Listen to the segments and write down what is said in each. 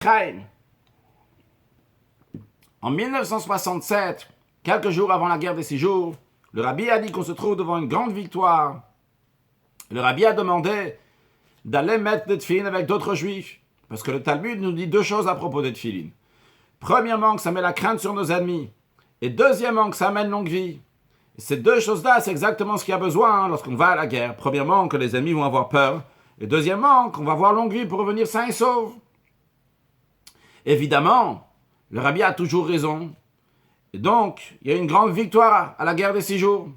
Chaim. En 1967, quelques jours avant la guerre des 6 jours, le rabbi a dit qu'on se trouve devant une grande victoire. Le rabbi a demandé d'aller mettre des tefilines avec d'autres juifs, parce que le Talmud nous dit deux choses à propos des tefilines. Premièrement, que ça met la crainte sur nos ennemis, et deuxièmement, que ça amène longue vie. Et ces deux choses-là, c'est exactement ce qu'il y a besoin lorsqu'on va à la guerre. Premièrement, que les ennemis vont avoir peur, et deuxièmement, qu'on va avoir longue vie pour revenir sain et sauf. Évidemment, le rabbi a toujours raison. Et donc, il y a une grande victoire à la guerre des 6 jours.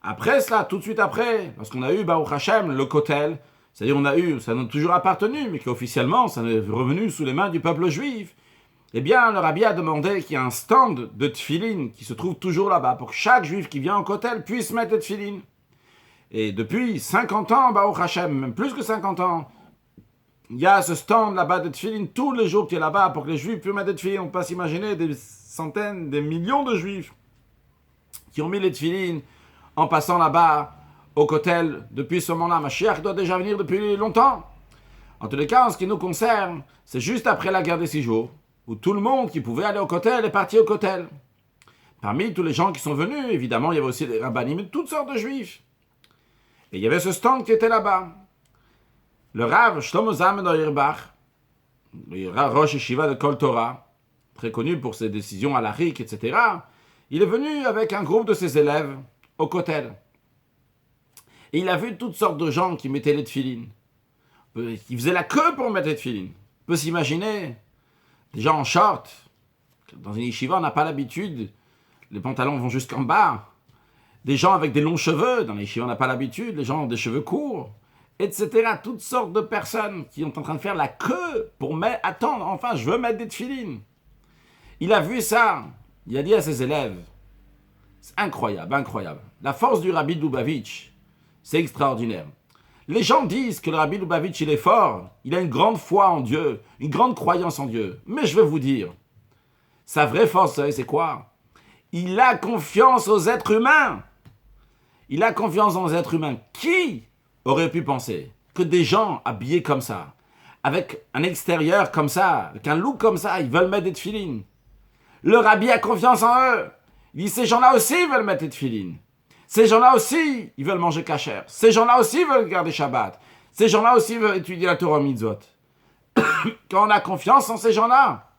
Après cela, tout de suite après, lorsqu'on a eu, Baruch Hashem, le Kotel, c'est-à-dire ça nous a toujours appartenu, mais qu'officiellement, ça est revenu sous les mains du peuple juif, eh bien, le rabbi a demandé qu'il y ait un stand de tefilin qui se trouve toujours là-bas, pour que chaque juif qui vient au Kotel puisse mettre des tefilin. Et depuis 50 ans, Baruch Hashem, même plus que 50 ans, il y a ce stand là-bas de tefilin tous les jours qui est là-bas pour que les juifs puissent mettre des tefilin. On peut s'imaginer des centaines, des millions de juifs qui ont mis les tefilin en passant là-bas au Kotel depuis ce moment-là. Mashiach doit déjà venir depuis longtemps. En tous les cas, en ce qui nous concerne, c'est juste après la guerre des 6 jours, où tout le monde qui pouvait aller au Kotel est parti au Kotel. Parmi tous les gens qui sont venus, évidemment, il y avait aussi des rabbanim de toutes sortes de juifs. Et il y avait ce stand qui était là-bas. Le Rav Shlomo Zalman Auerbach, le Rosh Yeshiva de Kol Torah, très connu pour ses décisions halachiques, etc., il est venu avec un groupe de ses élèves au Kotel. Et il a vu toutes sortes de gens qui mettaient les tefilines, qui faisaient la queue pour mettre les tefilines. On peut s'imaginer des gens en short. Dans une yeshiva, on n'a pas l'habitude, les pantalons vont jusqu'en bas. Des gens avec des longs cheveux, dans les yeshiva, on n'a pas l'habitude, les gens ont des cheveux courts, etc. Toutes sortes de personnes qui sont en train de faire la queue pour attendre, enfin, je veux mettre des tefilines. Il a vu ça, il a dit à ses élèves, c'est incroyable, incroyable. La force du Rabbi Lubavitch, c'est extraordinaire. Les gens disent que le Rabbi Lubavitch, il est fort, il a une grande foi en Dieu, une grande croyance en Dieu. Mais je vais vous dire, sa vraie force, vous savez, c'est quoi? Il a confiance aux êtres humains. Il a confiance dans les êtres humains. Qui aurait pu penser que des gens habillés comme ça, avec un extérieur comme ça, avec un look comme ça, ils veulent mettre des tefilines? Le Rabbi a confiance en eux. Il dit, ces gens-là aussi veulent mettre des tefilines. Ces gens-là aussi, ils veulent manger kasher. Ces gens-là aussi veulent garder Shabbat. Ces gens-là aussi veulent étudier la Torah Mitzvot. Quand on a confiance en ces gens-là,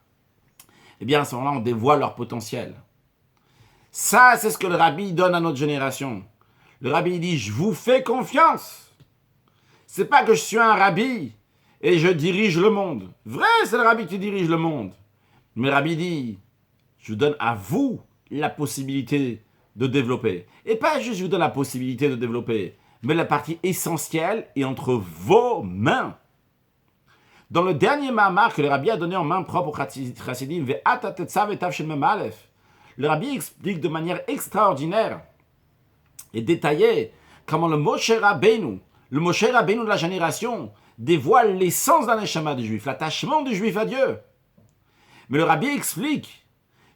eh bien, à ce moment-là, on dévoile leur potentiel. Ça, c'est ce que le Rabbi donne à notre génération. Le Rabbi dit, je vous fais confiance. C'est pas que je suis un Rabbi et je dirige le monde. Vrai, c'est le Rabbi qui dirige le monde. Mais le Rabbi dit, je vous donne à vous la possibilité de développer. Et pas juste je vous donne la possibilité de développer, mais la partie essentielle est entre vos mains. Dans le dernier mamar que le Rabbi a donné en main propre au Chassidim, le Rabbi explique de manière extraordinaire et détaillée comment le Moshe Rabbeinu de la génération, dévoile l'essence d'un neshama du juif, l'attachement du juif à Dieu. Mais le Rabbi explique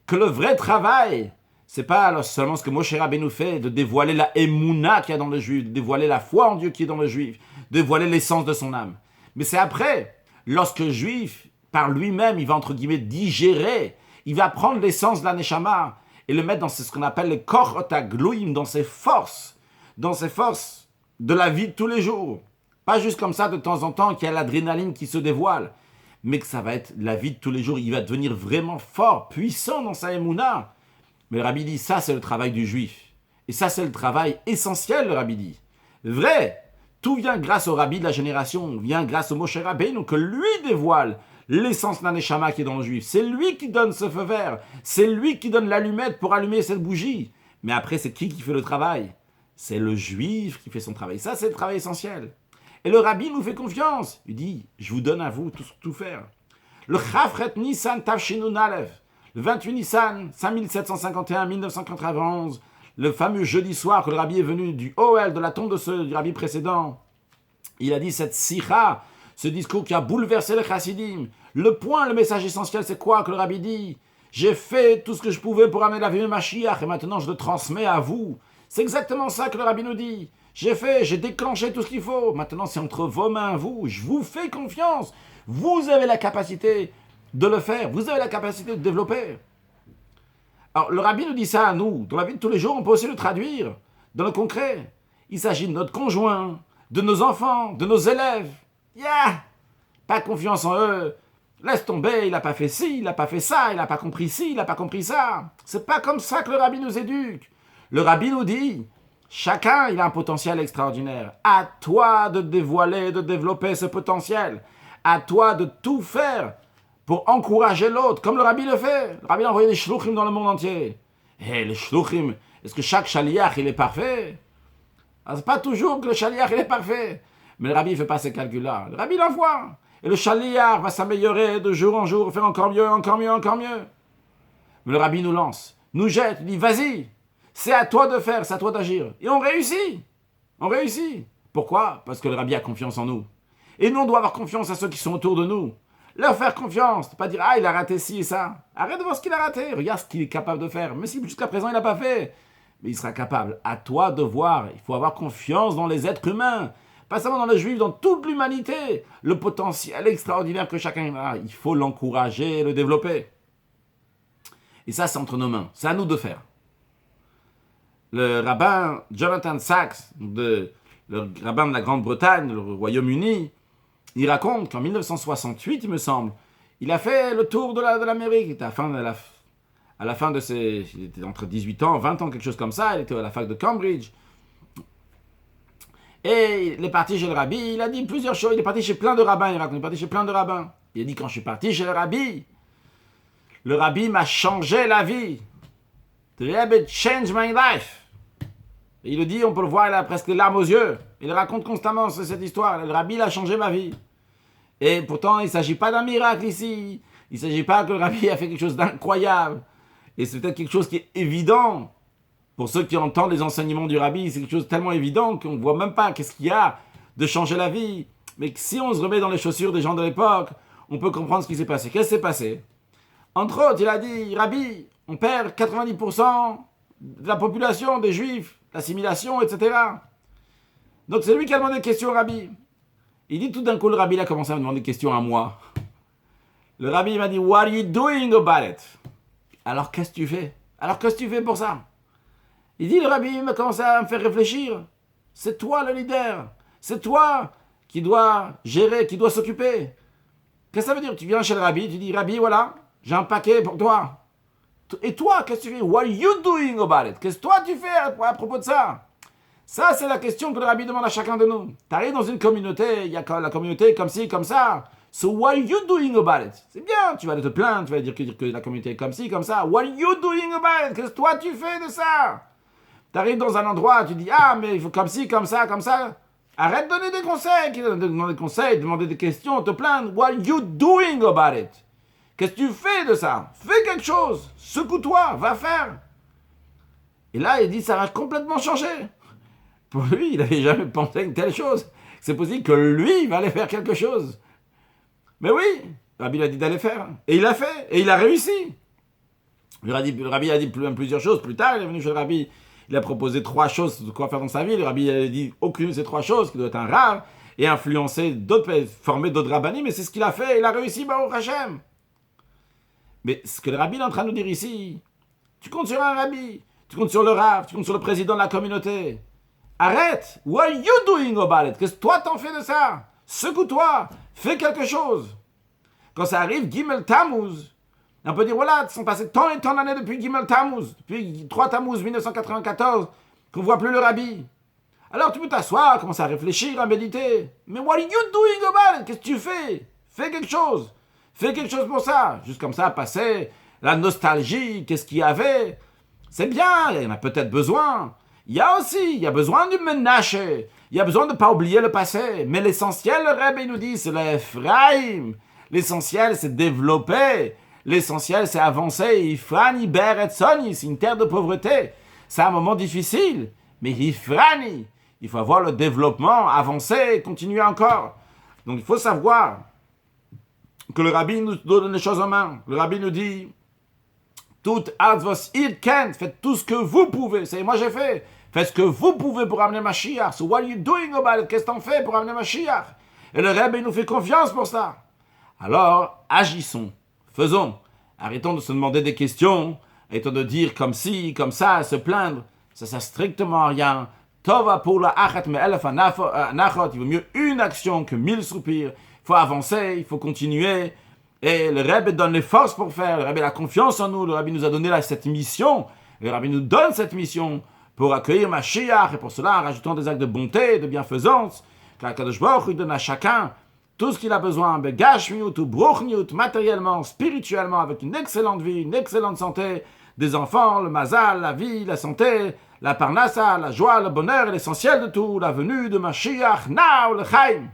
que le vrai travail, c'est pas seulement ce que Moshe Rabbeinu fait, de dévoiler la émouna qu'il y a dans le juif, de dévoiler la foi en Dieu qui est dans le juif, de dévoiler l'essence de son âme. Mais c'est après, lorsque le juif, par lui-même, il va entre guillemets digérer, il va prendre l'essence de la neshama et le mettre dans ce qu'on appelle les korot hagluim, dans ses forces de la vie de tous les jours. Pas juste comme ça de temps en temps qu'il y a l'adrénaline qui se dévoile, mais que ça va être la vie de tous les jours. Il va devenir vraiment fort, puissant dans sa émouna. Mais le Rabbi dit, ça c'est le travail du juif. Et ça c'est le travail essentiel, le Rabbi dit. Vrai, tout vient grâce au Rabbi de la génération, vient grâce au Moshe Rabbeinu, que lui dévoile l'essence d'un neshama qui est dans le juif. C'est lui qui donne ce feu vert, c'est lui qui donne l'allumette pour allumer cette bougie. Mais après, c'est qui fait le travail? C'est le juif qui fait son travail. Ça, c'est le travail essentiel. Et le Rabbi nous fait confiance. Il dit, je vous donne à vous tout faire. Le Chafret Nissan Tavshinun Aleph, le 28 Nissan, 5751-1991, le fameux jeudi soir que le Rabbi est venu du Ohel, de la tombe du Rabbi précédent, il a dit cette sikha, ce discours qui a bouleversé les chassidim. Le message essentiel, c'est quoi que le Rabbi dit? J'ai fait tout ce que je pouvais pour amener la vie de Mashiach et maintenant je le transmets à vous. C'est exactement ça que le Rabbi nous dit. J'ai déclenché tout ce qu'il faut. Maintenant, c'est entre vos mains, vous. Je vous fais confiance. Vous avez la capacité. de le faire. Vous avez la capacité de développer. Alors, le rabbi nous dit ça à nous. Dans la vie de tous les jours, on peut aussi le traduire dans le concret. Il s'agit de notre conjoint, de nos enfants, de nos élèves. Pas confiance en eux. Laisse tomber, il n'a pas fait ci, il n'a pas fait ça, il n'a pas compris ci, il n'a pas compris ça. C'est pas comme ça que le rabbi nous éduque. Le rabbi nous dit, chacun, il a un potentiel extraordinaire. À toi de dévoiler, de développer ce potentiel. À toi de tout faire pour encourager l'autre, comme le rabbi le fait. Le rabbi a envoyé des shluchim dans le monde entier. Et les shluchim, est-ce que chaque shaliach, il est parfait? C'est pas toujours que le shaliach, il est parfait. Mais le rabbi ne fait pas ces calculs-là. Le rabbi l'envoie. Et le shaliach va s'améliorer de jour en jour, faire encore mieux, encore mieux, encore mieux. Mais le rabbi nous lance, nous jette, il dit, vas-y, c'est à toi de faire, c'est à toi d'agir. Et on réussit. On réussit. Pourquoi? Parce que le rabbi a confiance en nous. Et nous, on doit avoir confiance à ceux qui sont autour de nous. Leur faire confiance. Ne pas dire, il a raté ci et ça. Arrête de voir ce qu'il a raté. Regarde ce qu'il est capable de faire. Mais si jusqu'à présent, il n'a pas fait. Mais il sera capable. À toi de voir. Il faut avoir confiance dans les êtres humains. Pas seulement dans les juifs, dans toute l'humanité. Le potentiel extraordinaire que chacun a. Il faut l'encourager et le développer. Et ça, c'est entre nos mains. C'est à nous de faire. Le rabbin Jonathan Sachs, le rabbin de la Grande-Bretagne, le Royaume-Uni, il raconte qu'en 1968, il me semble, il a fait le tour de l'Amérique. Il était à la fin de ses... Il était entre 18 ans, 20 ans, quelque chose comme ça. Il était à la fac de Cambridge. Et il est parti chez le rabbi. Il a dit plusieurs choses. Il est parti chez plein de rabbins. Il raconte, il est parti chez plein de rabbins. Il a dit, quand je suis parti chez le rabbi m'a changé la vie. The rabbi changed my life. Et il le dit, on peut le voir, il a presque les larmes aux yeux. Il raconte constamment cette histoire. Le rabbi, il a changé ma vie. Et pourtant, il ne s'agit pas d'un miracle ici. Il ne s'agit pas que le rabbi a fait quelque chose d'incroyable. Et c'est peut-être quelque chose qui est évident. Pour ceux qui entendent les enseignements du rabbi, c'est quelque chose de tellement évident qu'on ne voit même pas qu'est-ce qu'il y a de changer la vie. Mais si on se remet dans les chaussures des gens de l'époque, on peut comprendre ce qui s'est passé. Qu'est-ce qui s'est passé? Entre autres, il a dit, rabbi, on perd 90% de la population des juifs. L'assimilation, etc. Donc c'est lui qui a demandé des questions au rabbi. Il dit tout d'un coup, le rabbi il a commencé à me demander des questions à moi. Le rabbi m'a dit, what are you doing about it? Alors qu'est-ce que tu fais? Alors qu'est-ce que tu fais pour ça? Il dit, le rabbi il m'a commencé à me faire réfléchir. C'est toi le leader. C'est toi qui dois gérer, qui dois s'occuper. Qu'est-ce que ça veut dire? Tu viens chez le rabbi, tu dis, rabbi, voilà, j'ai un paquet pour toi. Et toi, qu'est-ce que tu fais? What are you doing about it? Qu'est-ce que toi tu fais à propos de ça? Ça, c'est la question que le rabbi demande à chacun de nous. Tu arrives dans une communauté, il y a la communauté comme ci, comme ça. So what are you doing about it? C'est bien, tu vas te plaindre, tu vas dire que la communauté est comme ci, comme ça. What are you doing about it? Qu'est-ce que toi tu fais de ça? Tu arrives dans un endroit, tu dis, mais il faut comme ci, comme ça, comme ça. Arrête de donner des conseils, demander des conseils, demander des questions, te plaindre. What are you doing about it? Qu'est-ce que tu fais de ça? Fais quelque chose. Secoue-toi. Va faire. Et là, il dit, ça va complètement changer. Pour lui, il n'avait jamais pensé à une telle chose. C'est possible que lui, il va aller faire quelque chose. Mais oui, le rabbi a dit d'aller faire. Et il l'a fait. Et il a réussi. Le rabbi a dit plusieurs choses. Plus tard, il est venu chez le rabbi. Il a proposé 3 choses de quoi faire dans sa vie. Le rabbi a dit aucune de ces 3 choses, qui doit être un rave, et influencer d'autres, former d'autres rabbinim. Mais c'est ce qu'il a fait. Il a réussi, Baruch Hashem. Mais ce que le rabbi est en train de nous dire ici, tu comptes sur un rabbi, tu comptes sur le rav, tu comptes sur le président de la communauté. Arrête! What are you doing about it? Qu'est-ce que toi t'en fais de ça? Secoue-toi, fais quelque chose. Quand ça arrive, Gimel Tammuz, on peut dire, voilà, ils sont passés tant et tant d'années depuis Gimel Tammuz, depuis 3 Tammuz 1994, qu'on ne voit plus le rabbi. Alors tu peux t'asseoir, commencer à réfléchir, à méditer. Mais what are you doing about it? Qu'est-ce que tu fais? Fais quelque chose. Fais quelque chose pour ça. Juste comme ça, passer la nostalgie, qu'est-ce qu'il y avait. C'est bien, il y en a peut-être besoin. Il y a besoin du menaché. Il y a besoin de ne pas oublier le passé. Mais l'essentiel, le Rebbe nous dit, c'est l'Ephraim. L'essentiel, c'est développer. L'essentiel, c'est avancer. Ifrani beret soni, c'est une terre de pauvreté. C'est un moment difficile. Mais Ifrani, il faut avoir le développement, avancer, continuer encore. Donc il faut savoir que le rabbi nous donne les choses en main. Le rabbi nous dit, tout was ihr kennt, faites tout ce que vous pouvez. C'est moi j'ai fait. Faites ce que vous pouvez pour amener Mashiach. So what are you doing about it? Qu'est-ce que t'en fais pour amener Mashiach? Et le rabbi nous fait confiance pour ça. Alors, agissons. Faisons. Arrêtons de se demander des questions. Arrêtons de dire comme ci, comme ça, se plaindre. Ça sert strictement à rien. Tova pour la achat me elef anachot. Il vaut mieux une action que 1000 soupirs. Il faut avancer, il faut continuer. Et le Rebbe donne les forces pour faire. Le Rebbe a la confiance en nous. Le Rebbe nous a donné cette mission. Le Rebbe nous donne cette mission pour accueillir Mashiach. Et pour cela, en rajoutant des actes de bonté, de bienfaisance, qu'Akadosh Baruch Hu donne à chacun tout ce qu'il a besoin, begashmiut ou bruchniut, matériellement, spirituellement, avec une excellente vie, une excellente santé, des enfants, le mazal, la vie, la santé, la parnassa, la joie, le bonheur et l'essentiel de tout, la venue de Mashiach, now, le Chaim.